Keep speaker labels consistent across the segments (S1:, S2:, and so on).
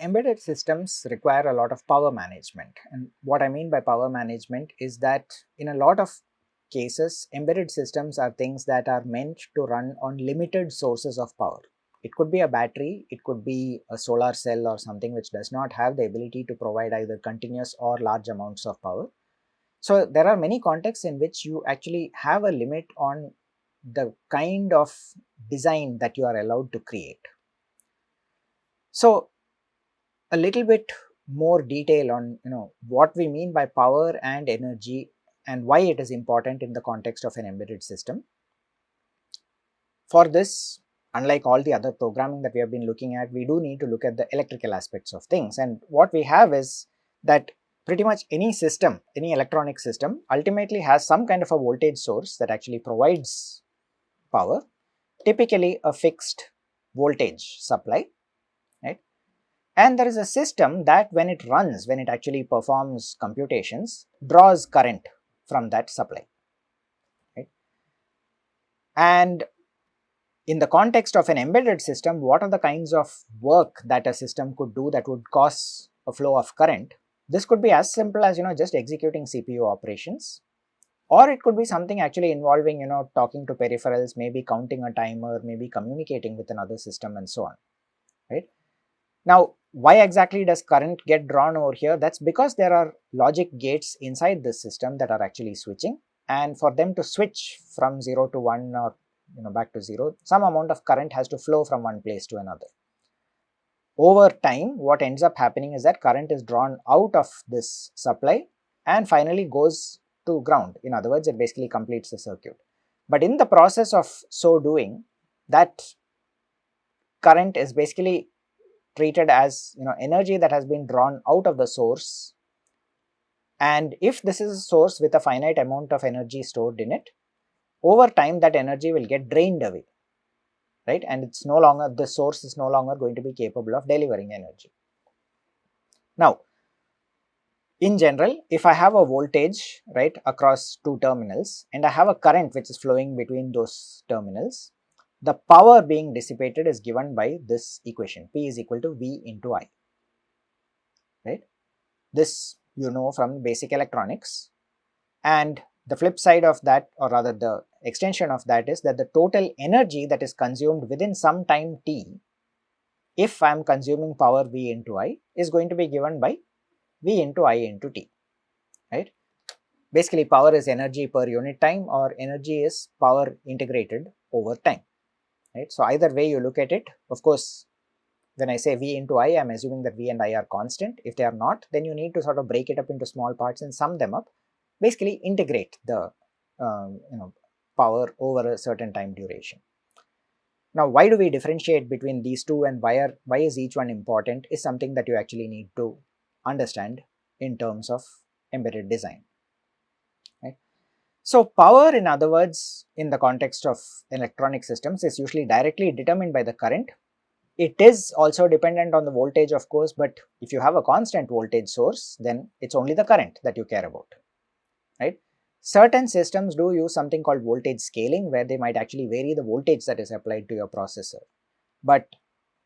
S1: embedded systems require a lot of power management, and what I mean by power management is that in a lot of cases embedded systems are things that are meant to run on limited sources of power. It could be a battery, it could be a solar cell or something which does not have the ability to provide either continuous or large amounts of power. So there are many contexts in which you actually have a limit on the kind of design that you are allowed to create. So a little bit more detail on what we mean by power and energy and why it is important in the context of an embedded system. For this, unlike all the other programming that we have been looking at, we do need to look at the electrical aspects of things, and what we have is that pretty much any system, any electronic system ultimately has some kind of a voltage source that actually provides power, typically a fixed voltage supply, right? And there is a system that when it runs, when it actually performs computations, draws current from that supply, right? And in the context of an embedded system, what are the kinds of work that a system could do that would cause a flow of current? This could be as simple as just executing CPU operations, or it could be something actually involving talking to peripherals, maybe counting a timer, maybe communicating with another system and so on, right? Now, why exactly does current get drawn over here? That's because there are logic gates inside this system that are actually switching, and for them to switch from 0 to 1 or back to 0, some amount of current has to flow from one place to another. Over time, what ends up happening is that current is drawn out of this supply and finally goes to ground. In other words, it basically completes the circuit. But in the process of so doing, that current is basically treated as energy that has been drawn out of the source, and if this is a source with a finite amount of energy stored in it, over time that energy will get drained away, right? And it's no longer, the source is no longer going to be capable of delivering energy. Now, in general, if I have a voltage right across two terminals and I have a current which is flowing between those terminals, the power being dissipated is given by this equation, P is equal to V into I, right? This from basic electronics, and the flip side of that, or rather the extension of that, is that the total energy that is consumed within some time t, if I am consuming power V into I, is going to be given by V into I into t, right? Basically, power is energy per unit time, or energy is power integrated over time, right? So either way you look at it, of course, when I say V into I, am assuming that V and I are constant. If they are not, then you need to sort of break it up into small parts and sum them up, basically integrate the power over a certain time duration. Now, why do we differentiate between these two, and why is each one important, is something that you actually need to understand in terms of embedded design, right? So power, in other words, in the context of electronic systems, is usually directly determined by the current. It is also dependent on the voltage, of course, but if you have a constant voltage source, then it's only the current that you care about, right? Certain systems do use something called voltage scaling, where they might actually vary the voltage that is applied to your processor. But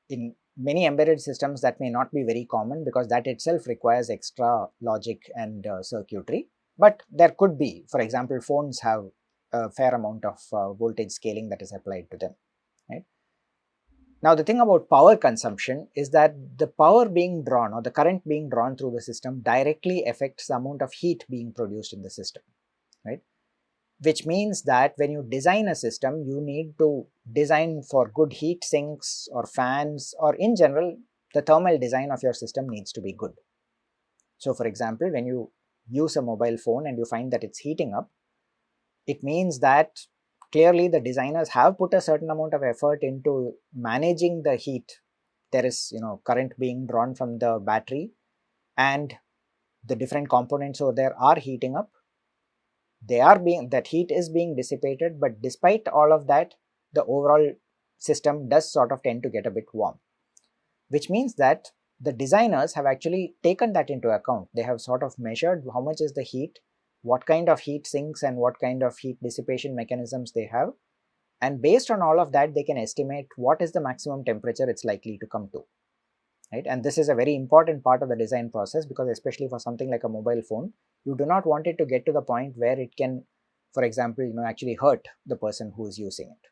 S1: in many embedded systems, that may not be very common, because that itself requires extra logic and circuitry. But there could be, for example, phones have a fair amount of voltage scaling that is applied to them, right? Now, the thing about power consumption is that the power being drawn, or the current being drawn through the system, directly affects the amount of heat being produced in the system, right? Which means that when you design a system, you need to design for good heat sinks or fans, or in general, the thermal design of your system needs to be good. So, for example, when you use a mobile phone and you find that it's heating up, it means that clearly the designers have put a certain amount of effort into managing the heat. There is current being drawn from the battery, and the different components over there are heating up. That heat is being dissipated, but despite all of that, the overall system does sort of tend to get a bit warm, which means that the designers have actually taken that into account. They have sort of measured how much is the heat, what kind of heat sinks and what kind of heat dissipation mechanisms they have, and based on all of that, they can estimate what is the maximum temperature it's likely to come to. right? And this is a very important part of the design process, because especially for something like a mobile phone, you do not want it to get to the point where it can, for example, actually hurt the person who is using it.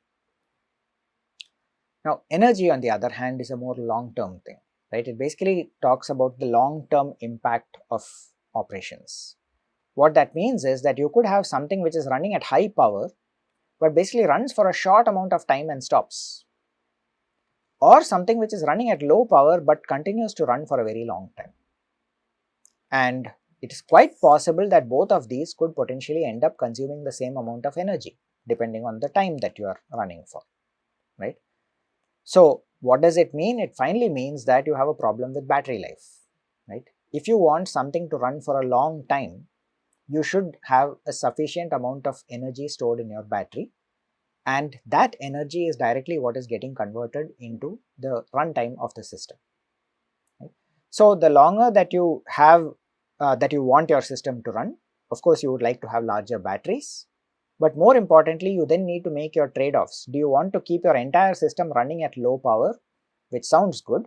S1: Now, energy on the other hand is a more long-term thing, right? It basically talks about the long-term impact of operations. What that means is that you could have something which is running at high power, but basically runs for a short amount of time and stops, or something which is running at low power but continues to run for a very long time. And it is quite possible that both of these could potentially end up consuming the same amount of energy depending on the time that you are running for, right? So what does it mean? It finally means that you have a problem with battery life, right? If you want something to run for a long time, you should have a sufficient amount of energy stored in your battery, and that energy is directly what is getting converted into the runtime of the system. Right? So the longer that you have that you want your system to run, of course you would like to have larger batteries, but more importantly you then need to make your trade-offs. Do you want to keep your entire system running at low power, which sounds good,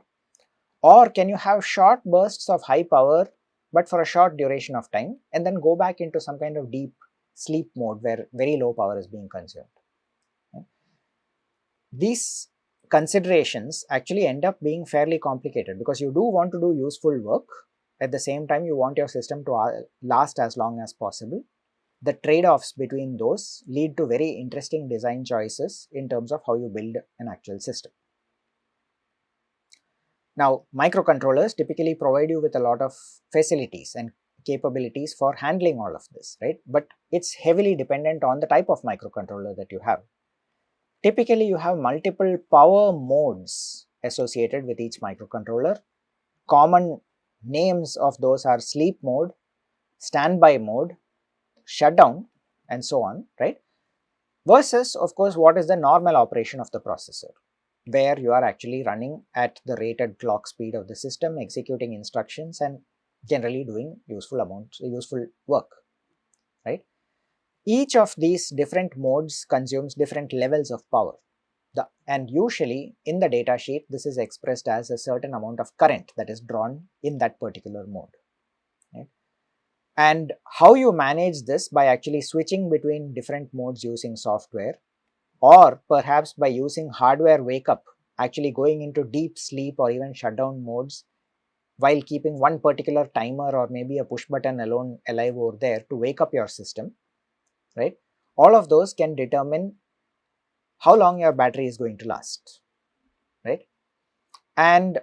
S1: or can you have short bursts of high power but for a short duration of time and then go back into some kind of deep sleep mode where very low power is being consumed? These considerations actually end up being fairly complicated, because you do want to do useful work, at the same time you want your system to last as long as possible. The trade-offs between those lead to very interesting design choices in terms of how you build an actual system. Now, microcontrollers typically provide you with a lot of facilities and capabilities for handling all of this, right? But it's heavily dependent on the type of microcontroller that you have. Typically, you have multiple power modes associated with each microcontroller. Common names of those are sleep mode, standby mode, shutdown, and so on, right? Versus, of course, what is the normal operation of the processor, where you are actually running at the rated clock speed of the system, executing instructions and generally doing useful work, right? Each of these different modes consumes different levels of power. And usually in the data sheet, this is expressed as a certain amount of current that is drawn in that particular mode. Right? And how you manage this by actually switching between different modes using software, or perhaps by using hardware wake up, actually going into deep sleep or even shutdown modes while keeping one particular timer or maybe a push button alone alive over there to wake up your system, right? All of those can determine how long your battery is going to last, right? And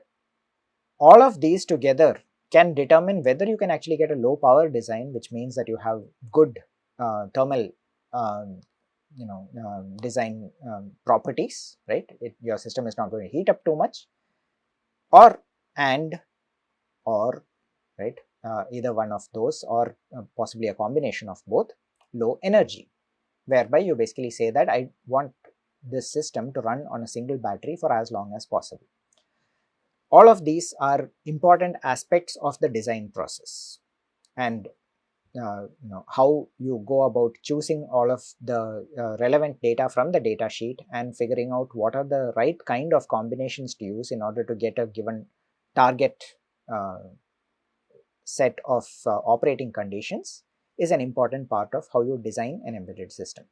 S1: all of these together can determine whether you can actually get a low power design, which means that you have good thermal design properties, right? Your system is not going to heat up too much, or right, either one of those, or possibly a combination of both, low energy, whereby you basically say that I want this system to run on a single battery for as long as possible. All of these are important aspects of the design process, and how you go about choosing all of the relevant data from the data sheet and figuring out what are the right kind of combinations to use in order to get a given target set of operating conditions is an important part of how you design an embedded system.